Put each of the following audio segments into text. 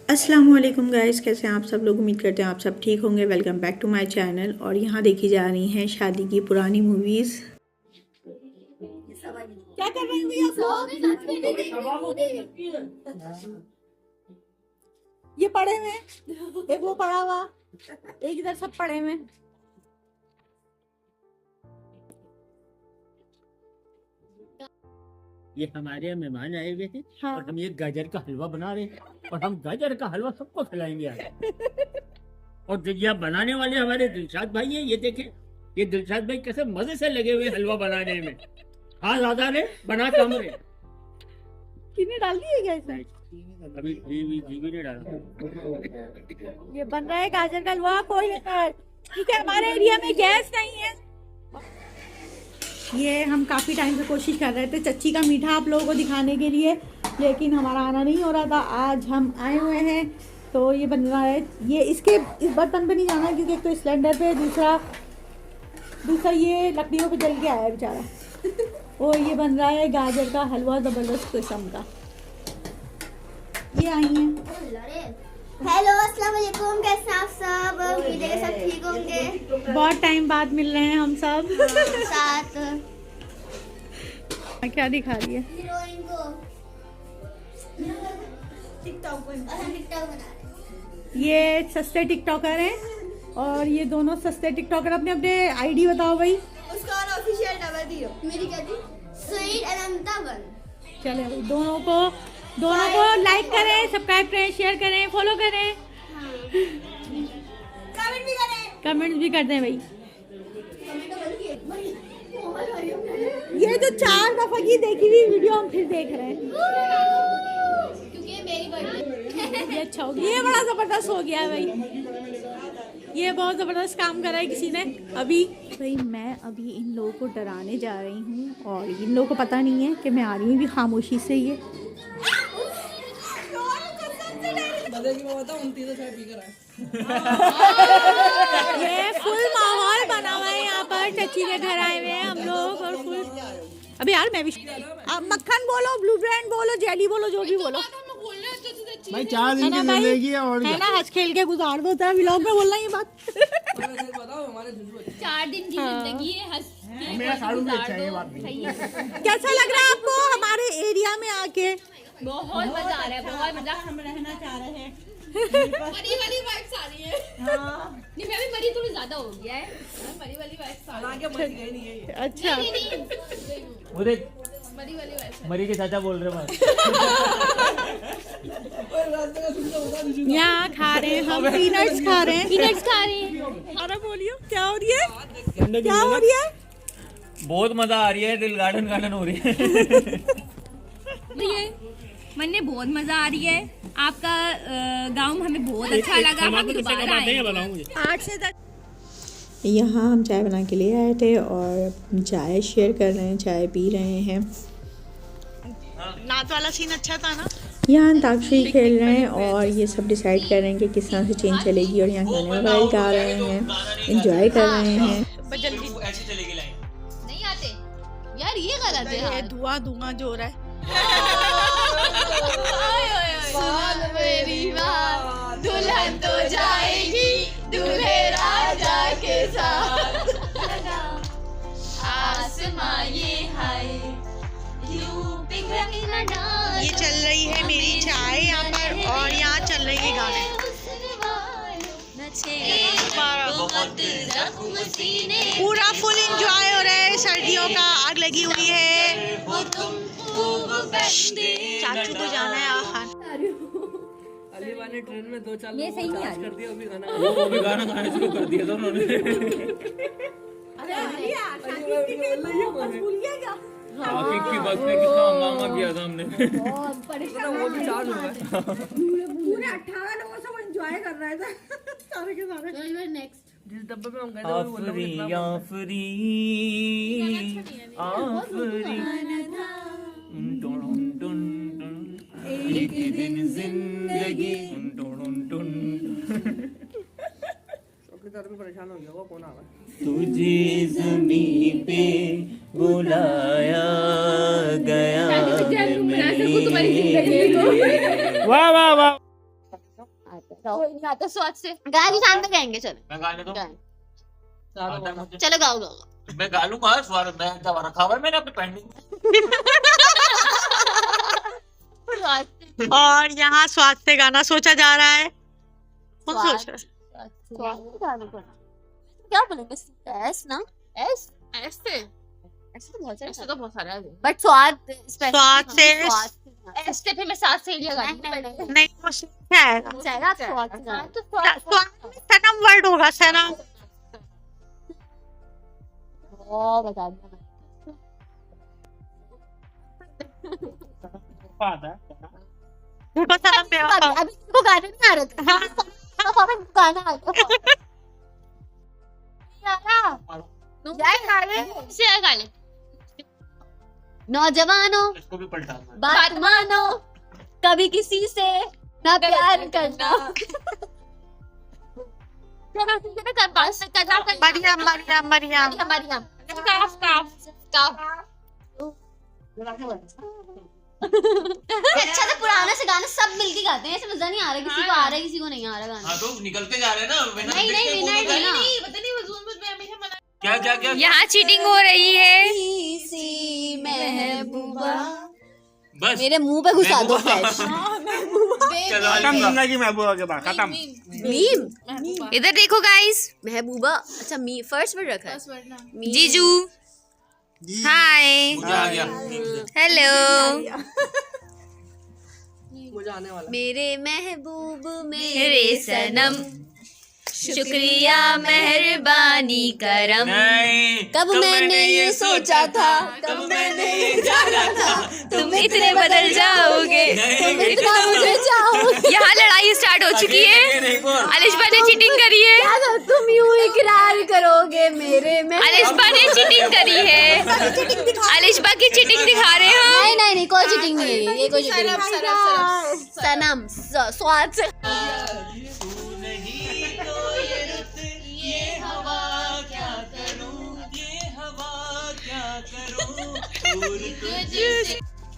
अस्सलामुअलैकुम गाइस, कैसे हैं आप सब लोग। उम्मीद करते हैं आप सब ठीक होंगे। Welcome back to my channel. और यहाँ देखी जा रही हैं शादी की पुरानी मूवीज़। क्या कर रहे हैं ये पढ़े हुए, एक वो पढ़ा हुआ, एक इधर, सब पढ़े हुए। ये हमारे यहाँ मेहमान आए हुए हैं। हाँ। और हम ये गाजर का हलवा बना रहे हैं और हम गाजर का हलवा सबको खिलाएंगे आज। और जो ये बनाने वाले हमारे दिलशाद भाई हैं, ये देखें, ये दिलशाद भाई कैसे मजे से लगे हुए हलवा बनाने में। हाँ ज्यादा रे बना कम रे। चीनी डाल दी है क्या इसमें? अभी घी भी नहीं डाला। ये बन रहा है गाजर का हलवा। कोई ठीक है, हमारे एरिया में गैस नहीं है। ये हम काफ़ी टाइम से कोशिश कर रहे थे चच्ची का मीठा आप लोगों को दिखाने के लिए, लेकिन हमारा आना नहीं हो रहा था। आज हम आए हुए हैं तो ये बन रहा है। ये इसके इस बर्तन पे नहीं जाना क्योंकि एक तो सिलेंडर पे, दूसरा ये लकड़ियों पे जल के आया है बेचारा। और ये बन रहा है गाजर का हलवा ज़बरदस्त किस्म का। ये आई हैं। हेलो, अस्सलाम वालेकुम, कैसे हैं आप सब? उम्मीद है सब ठीक होंगे। बहुत टाइम बाद मिल रहे हैं हम सब साथ क्या दिखा रही है हीरोइन को टिकटॉक बना रहे हैं। ये सस्ते टिकटॉकर हैं और ये दोनों सस्ते टिकटॉकर। अपने अपने आईडी बताओ भाई। उसका ऑफिशियल डबल दियो। मेरी क्या थी? सईद अनंता वन। चले भाई, दोनों को लाइक करें, सब्सक्राइब करें, शेयर करें, फॉलो करें, कमेंट्स भी कर दें भाई। ये जो 4 दफा की देखी हुई वीडियो हम फिर देख रहे हैं क्योंकि मेरी बर्थडे। ये अच्छा हो गया। ये बड़ा जबरदस्त हो गया है भाई। ये बहुत ज़बरदस्त काम करा है किसी ने अभी। भाई मैं अभी इन लोगों को डराने जा रही हूँ और इन लोगों को पता नहीं है कि मैं आ रही हूँ भी खामोशी से। ये फुल माहौल बना हुआ है यहाँ पर। चच्ची के घर आए हुए हैं हम लोग और फुल। अभी यार मैं भी मक्खन बोलो, ब्लू ब्रांड बोलो, जेली बोलो, जो भी बोलो भाई 4 दिन की जिंदगी है और है ना, हंस खेल के गुजार दो। व्लॉग में बोलना ये बात। 4 दिन की जिंदगी है, हंस के मेरा साड़ू भी अच्छा है ये बात भी। कैसा लग रहा है आपको हमारे एरिया में आके? बहुत मजा आ रहा है, बहुत मजा। हम रहना चाह रहे हैं। मरी वाली वाइब्स आ रही है। नहीं, मैं भी मरी थोड़ी ज्यादा हो गया है। मरी वाली वाइब्स आ रही है। अच्छा, मुझे मरी वाली वाइब्स। मरी के चाचा बोल रहे हैं। यहाँ खा रहे हैं हम, पीनट्स खा रहे हैं। अरे बोलियो, क्या हो रही है? बहुत मजा आ रही है, दिल गार्डन हो रही है। मन में बहुत मजा आ रही है। आपका गांव हमें बहुत अच्छा लगा। हम दोबारा आएंगे। 8 से 10। यहाँ हम चाय बना के ले आए थे और चाय शेयर कर रहे हैं, चाय पी रहे हैं। नाच वाला सीन अच्छा था ना। यहाँ अंताक्षरी खेल रहे हैं और ये सब डिसाइड कर रहे हैं कि किस तरह से चेन चलेगी। और यहाँ गाने वगैरह गा रहे हैं, एंजॉय कर रहे हैं। नहीं आते यार, ये गलत है। धुआं जो हो रहा है। मेरी माँ दुल्हन तो जाएगी दूल्हे राजा के साथ। आसमां ये है ये चल रही है मेरी चाय यहाँ पर और यहाँ चल रही है गाने। पूरा फुल एंजॉय हो रहा है। सर्दियों का आग लगी हुई है। चाचू को जाना है आखान। ने ट्रेन में 2-4 ये सही नहीं आ रही। कर दिया, अभी गाना वो भी गाना गाने शुरू कर दिया था उन्होंने। की बस में कितना हंगामा किया था हमने। वो भी चार्ज हो गया। पूरे 18 लोगों से वो एंजॉय कर रहे थे सारे के सारे। नेक्स्ट जिस डब्बे में हम गए थे वो बोला कितना आफरी एक दिन जिंदगी भी परेशान हो गया। वो कौन आ रहा है? तुझे ज़मीं पे बुलाया गया। वाह वाह वाह। कोई नहीं आता स्वाद से। गाएंगे शाम में गाएंगे चलो मैं गाने दूं? गाएं। आता है मुझे। चलो गाओ गाओ मैं गा लूंगा स्वाद, मैं दवा रखा हुआ है मैंने अपने पेंडिंग में। और यहाँ स्वाद से गाना सोचा जा रहा है। कौन सोच रहा है? क्या बोलेंगे एस ना एस ऐसे ऐसे तो बहुत ऐसे तो बहुत सारा है। बट स्वाद स्वाद से ऐसे फिर मैं साथ से लिया गाती हूँ। नहीं वो क्या है जाएगा स्वाद से गाना। तो स्वाद स्वाद में सनम वर्ड होगा सनम। ओ बता दिया झूठा सनम पे मैंने। अभी इसको गाने नहीं आ रहे थे। गाना आ गाने नौजवानों इसको भी पलटा दूं। बात मानो कभी किसी से ना प्यार करना। मरियम मरियम मरियम अच्छा तो पुराना से गाना सब मिलके गाते हैं, ऐसे मजा नहीं आ रहा किसी को आ रहा है किसी को नहीं आ रहा गाना। हाँ तो निकलते जा रहे हैं ना। नहीं नहीं विनर नहीं ना। क्या क्या क्या यहाँ चीटिंग हो रही है। किसी महबूबा बस मेरे मुंह पे घुसा दो फ्लैश। चलो जिंदगी महबूबा के बाद खत्म। मीम इधर देखो गाइस। महबूबा अच्छा मी फर्स्ट वर्ड रखा है। जीजू हाय मुझे आ गया। हेलो। मुझे आने वाला। मेरे महबूब मेरे सनम शुक्रिया मेहरबानी करम। नहीं कब मैंने ये सोचा था, कब मैंने ये जाना था, तुम इतने बदल जाओगे। तुम इतना मुझे चाहोगे। यहाँ लड़ाई स्टार्ट हो चुकी है। अलिशबा ने चीटिंग करी है। क्या तुम यूं इकरार करोगे मेरे में। अलिशबा ने चीटिंग करी है। अलिशबा की चीटिंग दिखा रहे हैं। नहीं नहीं नहीं कोई चीटिंग नहीं है ये कोई चीटिंग नहीं। सनम स्वाद से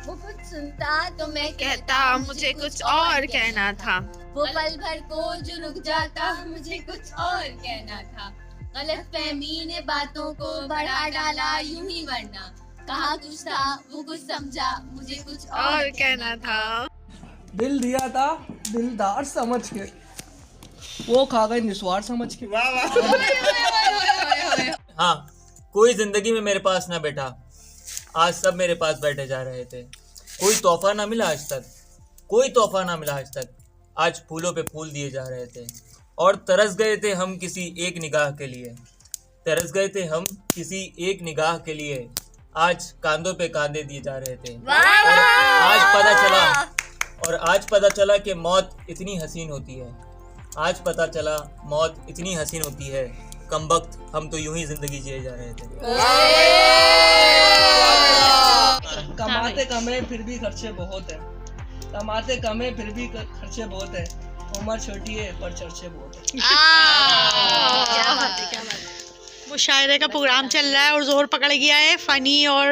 वो कुछ सुनता तो मैं कहता मुझे कुछ और कहना था। वो पल भर को जो रुक जाता मुझे कुछ और कहना था। गलत फहमी ने बातों को बढ़ा डाला यूं ही वरना कहा कुछ था वो कुछ समझा मुझे कुछ और कहना था। दिल दिया था दिलदार समझ के, वो खा गए निस्वार समझ के। हाँ कोई जिंदगी में मेरे पास ना बैठा, आज सब मेरे पास बैठे जा रहे थे। कोई तोहफा ना मिला आज तक, कोई तोहफा ना मिला आज तक। आज फूलों पे फूल दिए जा रहे थे और तरस गए थे हम किसी एक निगाह के लिए। तरस गए थे हम किसी एक निगाह के लिए। आज कांधों पे कांधे दिए जा रहे थे। और आज पता चला कि मौत इतनी हसीन होती है। आज पता चला मौत इतनी हसीन होती है। कमबख्त हम तो यूं ही जिंदगी जिए जा रहे थे। कमाते कम है फिर भी खर्चे बहुत है। कमाते कम है फिर भी खर्चे बहुत है। उम्र छोटी है पर चर्चे बहुत है। क्या बात है क्या बात है। मुशायरे का प्रोग्राम चल रहा है और जोर पकड़ गया है फनी। और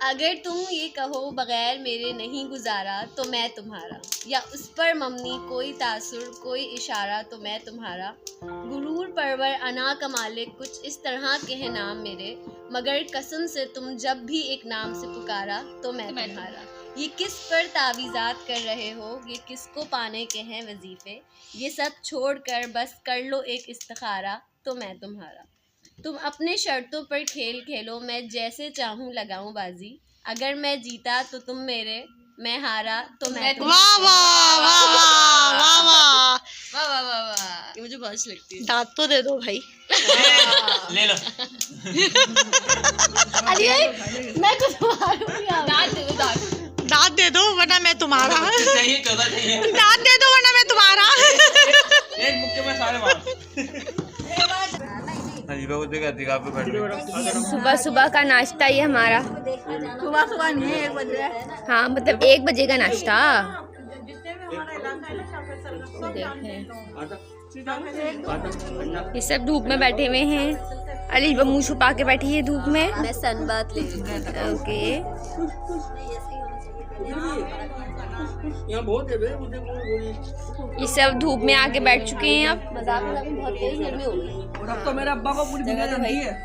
अगर तुम ये कहो बगैर मेरे नहीं गुजारा तो मैं तुम्हारा, या उस पर ममनी कोई तासुर कोई इशारा तो मैं तुम्हारा। गुरूर परवर अना का मालिक कुछ इस तरह के हैं नाम मेरे, मगर कसम से तुम जब भी एक नाम से पुकारा तो मैं तुम्हारा। ये किस पर तावीज़ात कर रहे हो, ये किसको पाने के हैं वजीफे, ये सब छोड़कर बस कर लो एक इस्तिखारा तो मैं तुम्हारा। तुम अपने शर्तों पर खेल खेलो मैं जैसे चाहूँ लगाऊं बाजी। अगर मैं जीता तो तुम मेरे, मैं हारा तो मैं वाह वाह वाह वाह वाह ये मुझे बहुत अच्छी लगती है। दांत तो दे दो भाई। ले लो। अरे मैं कुछ मारूंगी दांत दे दो वरना मैं तुम्हारा। चाहिए चाहिए। दांत दे दो वरना मैं तुम्हारा। एक मुक्के में सारे मार। सुबह सुबह का नाश्ता ये हमारा। सुबह सुबह नहीं 1 बजे। हाँ मतलब 1 बजे का नाश्ता। ये सब धूप में बैठे हुए हैं। अली मुँह छुपा के बैठी है धूप में। मैं सन बात ले ओके यहाँ बहुत है बे, मुझे पूरी ये सब धूप में आके बैठ चुके हैं अब। मजाक में बहुत तेज गर्मी हो गई और अब तो मेरे अब्बा को पूरी दुनिया जानती है।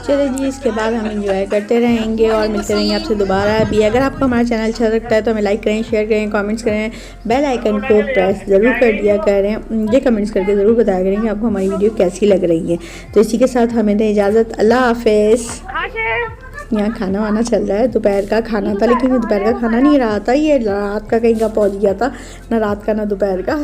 चलिए जी, इसके बाद हम एंजॉय करते रहेंगे और मिलते रहेंगे आपसे दोबारा भी। अगर आपको हमारा चैनल अच्छा लगता है तो हमें लाइक करें, शेयर करें, कमेंट्स करें, बेल आइकन को प्रेस ज़रूर कर दिया करें। मुझे कमेंट्स करके ज़रूर बताया करें कि आपको हमारी वीडियो कैसी लग रही है। तो इसी के साथ हमें दें इजाज़त, अल्लाह हाफिज़। यहाँ खाना वाना चल रहा है, दोपहर का खाना था लेकिन दोपहर का खाना नहीं रहा था, ये रात का कहीं का पहुँच गया था, ना रात का ना दोपहर का।